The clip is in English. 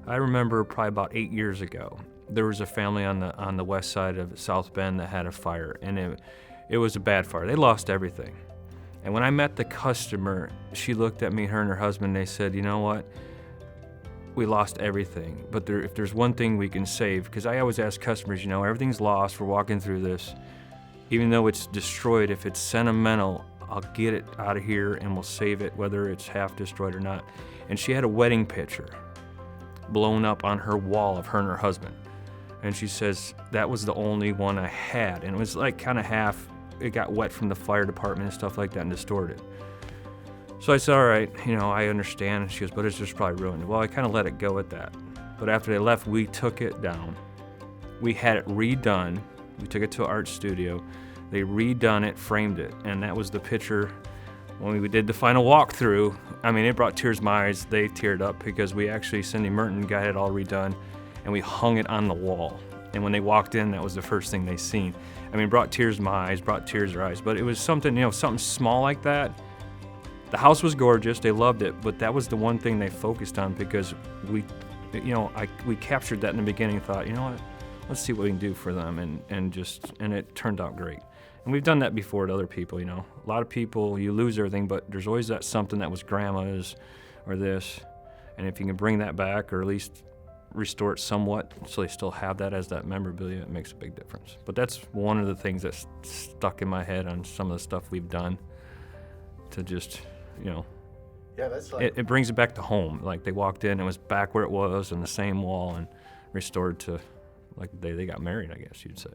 I remember probably about 8 years ago, there was a family on the west side of South Bend that had a fire, and it was a bad fire. They lost everything. And when I met the customer, she looked at me, her and her husband, they said, you know what? We lost everything, but if there's one thing we can save, because I always ask customers, everything's lost, we're walking through this. Even though it's destroyed, if it's sentimental, I'll get it out of here and we'll save it, whether it's half destroyed or not. And she had a wedding picture blown up on her wall of her and her husband. And she says, that was the only one I had. And it was like kind of half, it got wet from the fire department and stuff like that and distorted. So I said, all right, I understand. And she goes, but it's just probably ruined. Well, I kind of let it go at that. But after they left, we took it down. We had it redone. We took it to an art studio. They redone it, framed it. And that was the picture when we did the final walkthrough. I mean, it brought tears to my eyes. They teared up because we actually, Cindy Merton got it all redone, and we hung it on the wall. And when they walked in, that was the first thing they seen. I mean, it brought tears to my eyes, brought tears to their eyes. But it was something, something small like that. The house was gorgeous. They loved it. But that was the one thing they focused on because we captured that in the beginning and thought, what? Let's see what we can do for them. And it turned out great. And we've done that before to other people, A lot of people, you lose everything, but there's always that something that was grandma's or this. And if you can bring that back or at least restore it somewhat so they still have that as that memorabilia, it makes a big difference. But that's one of the things that's stuck in my head on some of the stuff we've done to just, Yeah, that's like... It brings it back to home. Like they walked in, it was back where it was on the same wall and restored to like the day they got married, I guess you'd say.